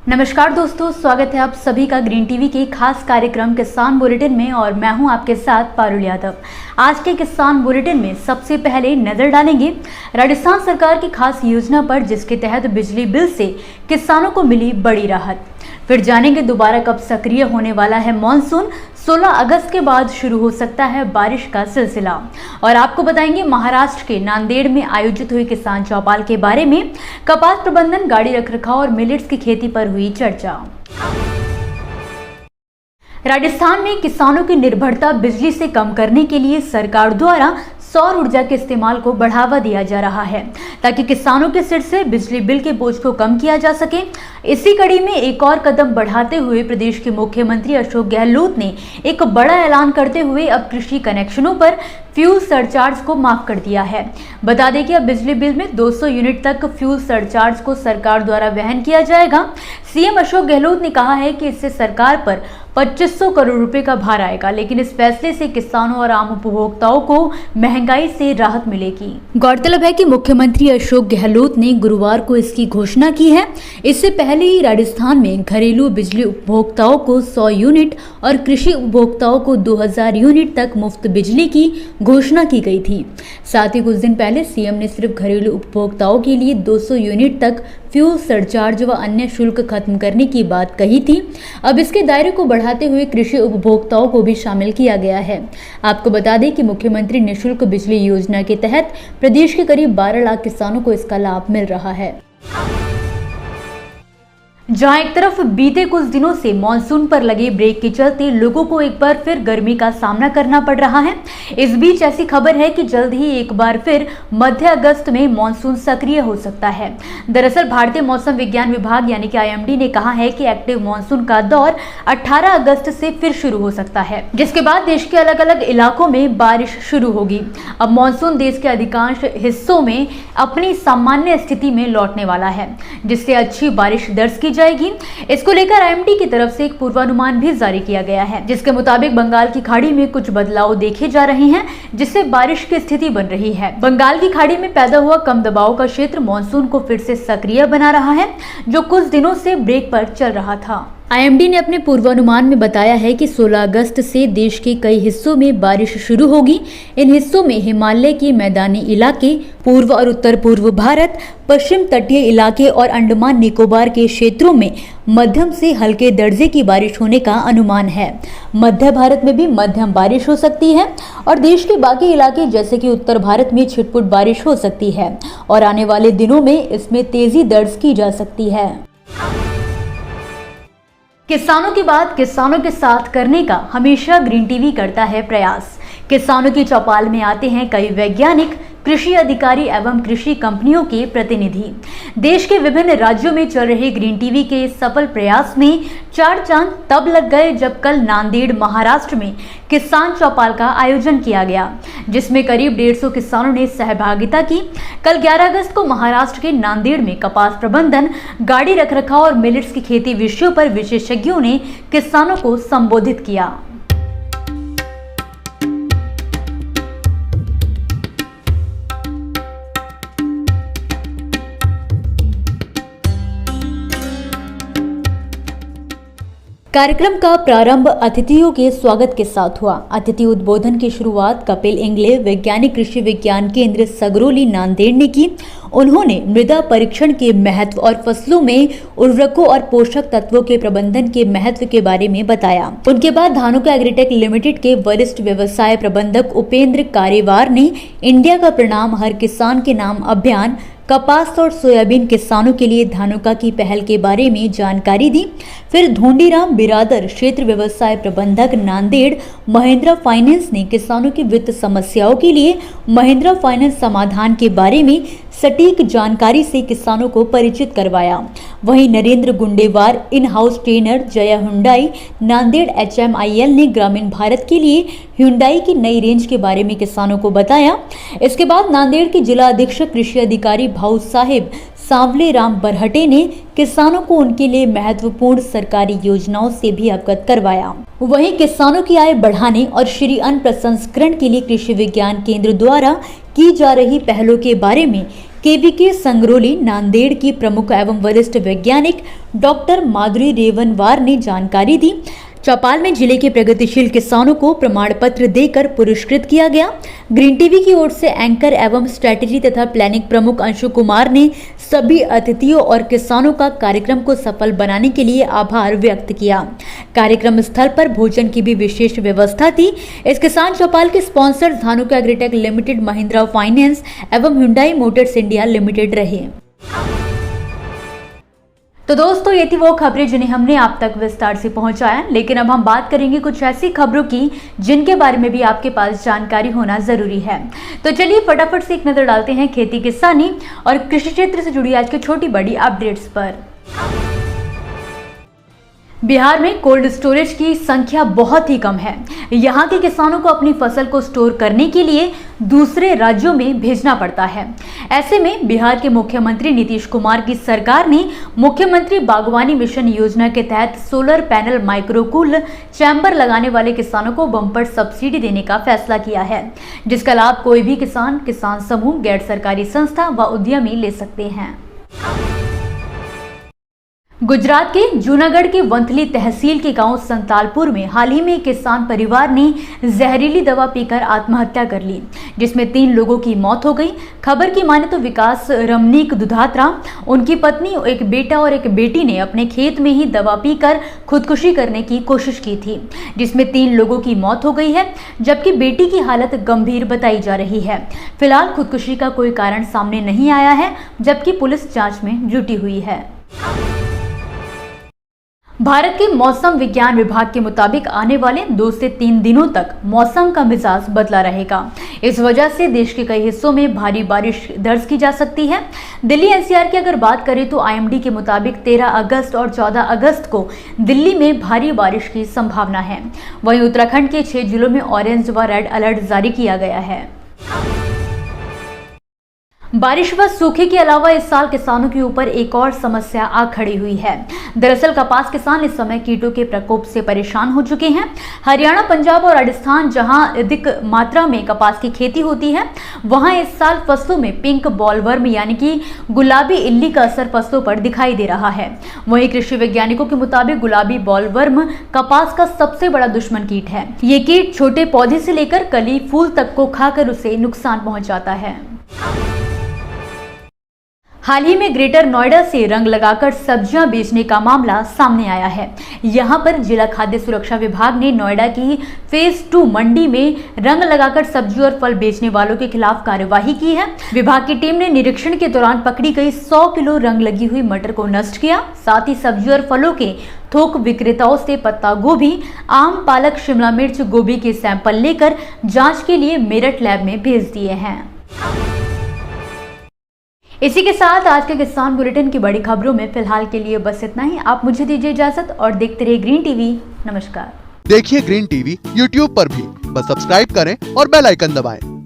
नमस्कार दोस्तों, स्वागत है आप सभी का ग्रीन टीवी के खास कार्यक्रम किसान बुलेटिन में और मैं हूं आपके साथ पारुल यादव। आज के किसान बुलेटिन में सबसे पहले नजर डालेंगे राजस्थान सरकार की खास योजना पर, जिसके तहत बिजली बिल से किसानों को मिली बड़ी राहत। फिर जानेंगे दोबारा कब सक्रिय होने वाला है मॉनसून। 16 अगस्त के बाद शुरू हो सकता है बारिश का सिलसिला। और आपको बताएंगे महाराष्ट्र के नांदेड़ में आयोजित हुई किसान चौपाल के बारे में। कपास प्रबंधन, गाड़ी रखरखाव और मिलेट्स की खेती पर हुई चर्चा। राजस्थान में किसानों की निर्भरता बिजली से कम करने के लिए सरकार द्वारा सौर ऊर्जा के इस्तेमाल को बढ़ावा दिया जा रहा है, ताकि किसानों के सिर से बिजली बिल के बोझ को कम किया जा सके। इसी कड़ी में एक और कदम बढ़ाते हुए प्रदेश के मुख्यमंत्री अशोक गहलोत ने एक बड़ा ऐलान करते हुए अब कृषि कनेक्शनों पर फ्यूल सरचार्ज को माफ कर दिया है। बता दें कि अब बिजली बिल में 200 यूनिट तक फ्यूल सरचार्ज को सरकार द्वारा वहन किया जाएगा। सीएम अशोक गहलोत ने कहा है कि इससे सरकार पर 2500 करोड़ रुपए का भार आएगा, लेकिन इस फैसले से किसानों और आम उपभोक्ताओं को महंगाई से राहत मिलेगी। गौरतलब है कि मुख्यमंत्री अशोक गहलोत ने गुरुवार को इसकी घोषणा की है। इससे पहले ही राजस्थान में घरेलू बिजली उपभोक्ताओं को 100 यूनिट और कृषि उपभोक्ताओं को 2000 यूनिट तक मुफ्त बिजली की घोषणा की गई थी। साथ ही कुछ दिन पहले सीएम ने सिर्फ घरेलू उपभोक्ताओं के लिए 200 यूनिट तक फ्यूल सरचार्ज व अन्य शुल्क खत्म करने की बात कही थी। अब इसके दायरे को बढ़ाते हुए कृषि उपभोक्ताओं को भी शामिल किया गया है। आपको बता दें कि मुख्यमंत्री निःशुल्क बिजली योजना के तहत प्रदेश के करीब 12 लाख किसानों को इसका लाभ मिल रहा है। जहां एक तरफ बीते कुछ दिनों से मानसून पर लगे ब्रेक के चलते लोगों को एक बार फिर गर्मी का सामना करना पड़ रहा है, इस बीच ऐसी खबर है कि जल्द ही एक बार फिर मध्य अगस्त में मानसून सक्रिय हो सकता है। दरअसल भारतीय मौसम विज्ञान विभाग यानी कि आईएमडी ने कहा है कि एक्टिव मानसून का दौर 18 अगस्त से फिर शुरू हो सकता है, जिसके बाद देश के अलग अलग इलाकों में बारिश शुरू होगी। अब मानसून देश के अधिकांश हिस्सों में अपनी सामान्य स्थिति में लौटने वाला है, जिससे अच्छी बारिश दर्ज की जाएगी। इसको लेकर आईएमडी की तरफ से एक पूर्वानुमान भी जारी किया गया है, जिसके मुताबिक बंगाल की खाड़ी में कुछ बदलाव देखे जा रहे हैं, जिससे बारिश की स्थिति बन रही है। बंगाल की खाड़ी में पैदा हुआ कम दबाव का क्षेत्र मानसून को फिर से सक्रिय बना रहा है, जो कुछ दिनों से ब्रेक पर चल रहा था। आईएमडी ने अपने पूर्वानुमान में बताया है कि 16 अगस्त से देश के कई हिस्सों में बारिश शुरू होगी। इन हिस्सों में हिमालय के मैदानी इलाके, पूर्व और उत्तर पूर्व भारत, पश्चिम तटीय इलाके और अंडमान निकोबार के क्षेत्रों में मध्यम से हल्के दर्जे की बारिश होने का अनुमान है। मध्य भारत में भी मध्यम बारिश हो सकती है और देश के बाकी इलाके जैसे कि उत्तर भारत में छिटपुट बारिश हो सकती है और आने वाले दिनों में इसमें तेजी दर्ज की जा सकती है। किसानों की बात किसानों के साथ करने का हमेशा ग्रीन टीवी करता है प्रयास। किसानों की चौपाल में आते हैं कई वैज्ञानिक, कृषि अधिकारी एवं कृषि कंपनियों के प्रतिनिधि। देश के विभिन्न राज्यों में चल रहे ग्रीन टीवी के सफल प्रयास में 4 चांद तब लग गए जब कल नांदेड़, महाराष्ट्र में किसान चौपाल का आयोजन किया गया, जिसमें करीब 150 किसानों ने सहभागिता की। कल 11 अगस्त को महाराष्ट्र के नांदेड़ में कपास प्रबंधन, गाड़ी रखरखाव और मिलेट्स की खेती विषयों पर विशेषज्ञों ने किसानों को संबोधित किया। कार्यक्रम का प्रारंभ अतिथियों के स्वागत के साथ हुआ। अतिथि उद्बोधन की शुरुआत कपिल इंगले, वैज्ञानिक कृषि विज्ञान केंद्र सगरोली नांदेड़ ने की। उन्होंने मृदा परीक्षण के महत्व और फसलों में उर्वरकों और पोषक तत्वों के प्रबंधन के महत्व के बारे में बताया। उनके बाद धानुका एग्रीटेक लिमिटेड के वरिष्ठ व्यवसाय प्रबंधक उपेंद्र कारेवार ने इंडिया का प्रणाम हर किसान के नाम अभियान, कपास और सोयाबीन किसानों के लिए धानुका की पहल के बारे में जानकारी दी। फिर धोंडीराम बिरादर, क्षेत्र व्यवसाय प्रबंधक नांदेड़, महिंद्रा फाइनेंस ने किसानों की वित्त समस्याओं के लिए महिंद्रा फाइनेंस समाधान के बारे में सटीक जानकारी से किसानों को परिचित करवाया। वहीं Narendra Gundewar, in house trainer Jaya Hyundai Nanded HMIL ने ग्रामीण भारत के लिए हुंडई की नई रेंज के बारे में किसानों को बताया। इसके बाद नांदेड़ के जिला अधीक्षक कृषि अधिकारी भाऊ साहेब सांवले राम बरहटे ने किसानों को उनके लिए महत्वपूर्ण सरकारी योजनाओं से भी अवगत करवाया। वहीं किसानों की आय बढ़ाने और श्री अन्न प्रसंस्करण के लिए कृषि विज्ञान केंद्र द्वारा की जा रही पहलों के बारे में केवीके संगरोली नांदेड़ की प्रमुख एवं वरिष्ठ वैज्ञानिक डॉक्टर माधुरी रेवनवार ने जानकारी दी। चौपाल में जिले के प्रगतिशील किसानों को प्रमाण पत्र देकर पुरस्कृत किया गया। ग्रीन टीवी की ओर से एंकर एवं स्ट्रेटेजी तथा प्लानिंग प्रमुख अंशु कुमार ने सभी अतिथियों और किसानों का कार्यक्रम को सफल बनाने के लिए आभार व्यक्त किया। कार्यक्रम स्थल पर भोजन की भी विशेष व्यवस्था थी। इस किसान चौपाल के sponsor Dhanuka agritech limited, Mahindra finance एवं हुंडई मोटर्स इंडिया लिमिटेड रहे। तो दोस्तों, ये थी वो खबरें जिन्हें हमने आप तक विस्तार से पहुंचाया, लेकिन अब हम बात करेंगे कुछ ऐसी खबरों की जिनके बारे में भी आपके पास जानकारी होना जरूरी है। तो चलिए फटाफट से एक नजर डालते हैं खेती किसानी और कृषि क्षेत्र से जुड़ी आज की छोटी बड़ी अपडेट्स पर। बिहार में कोल्ड स्टोरेज की संख्या बहुत ही कम है। यहाँ के किसानों को अपनी फसल को स्टोर करने के लिए दूसरे राज्यों में भेजना पड़ता है। ऐसे में बिहार के मुख्यमंत्री नीतीश कुमार की सरकार ने मुख्यमंत्री बागवानी मिशन योजना के तहत सोलर पैनल माइक्रोकूल चैम्बर लगाने वाले किसानों को बम्पर सब्सिडी देने का फैसला किया है, जिसका लाभ कोई भी किसान, किसान समूह, गैर सरकारी संस्था व उद्यमी ले सकते हैं। गुजरात के जूनागढ़ के वंथली तहसील के गांव संतालपुर में हाल ही में एक किसान परिवार ने जहरीली दवा पीकर आत्महत्या कर ली, जिसमें 3 लोगों की मौत हो गई। खबर की माने तो विकास रमनीक दुधात्रा, उनकी पत्नी, एक बेटा और एक बेटी ने अपने खेत में ही दवा पीकर खुदकुशी करने की कोशिश की थी, जिसमें 3 लोगों की मौत हो गई है, जबकि बेटी की हालत गंभीर बताई जा रही है। फिलहाल खुदकुशी का कोई कारण सामने नहीं आया है, जबकि पुलिस जांच में जुटी हुई है। भारत के मौसम विज्ञान विभाग के मुताबिक आने वाले 2 से 3 दिनों तक मौसम का मिजाज बदला रहेगा। इस वजह से देश के कई हिस्सों में भारी बारिश दर्ज की जा सकती है। दिल्ली एनसीआर की अगर बात करें तो आईएमडी के मुताबिक 13 अगस्त और 14 अगस्त को दिल्ली में भारी बारिश की संभावना है। वहीं उत्तराखंड के 6 जिलों में ऑरेंज व रेड अलर्ट जारी किया गया है। बारिश व सूखे के अलावा इस साल किसानों के ऊपर एक और समस्या आ खड़ी हुई है। दरअसल कपास किसान इस समय कीटों के प्रकोप से परेशान हो चुके हैं। हरियाणा, पंजाब और राजस्थान, जहां अधिक मात्रा में कपास की खेती होती है, वहां इस साल फसलों में पिंक बॉलवर्म यानी कि गुलाबी इल्ली का असर फसलों पर दिखाई दे रहा है। वहीं कृषि वैज्ञानिकों के मुताबिक गुलाबी बॉलवर्म कपास का सबसे बड़ा दुश्मन कीट है। ये कीट छोटे पौधे से लेकर कली, फूल तक को खाकर उसे नुकसान पहुंचाता है। हाल ही में ग्रेटर नोएडा से रंग लगाकर सब्जियां बेचने का मामला सामने आया है। यहां पर जिला खाद्य सुरक्षा विभाग ने नोएडा की फेज 2 मंडी में रंग लगाकर सब्जी और फल बेचने वालों के खिलाफ कार्यवाही की है। विभाग की टीम ने निरीक्षण के दौरान पकड़ी गई 100 किलो रंग लगी हुई मटर को नष्ट किया। साथ ही सब्जी और फलों के थोक विक्रेताओं से पत्ता गोभी, आम, पालक, शिमला मिर्च, गोभी के सैंपल लेकर जाँच के लिए मेरठ लैब में भेज दिए हैं। इसी के साथ आज के किसान बुलेटिन की बड़ी खबरों में फिलहाल के लिए बस इतना ही। आप मुझे दीजिए इजाजत और देखते रहिए ग्रीन टीवी। नमस्कार। देखिए ग्रीन टीवी यूट्यूब पर भी, बस सब्सक्राइब करें और बेल आइकन दबाएं।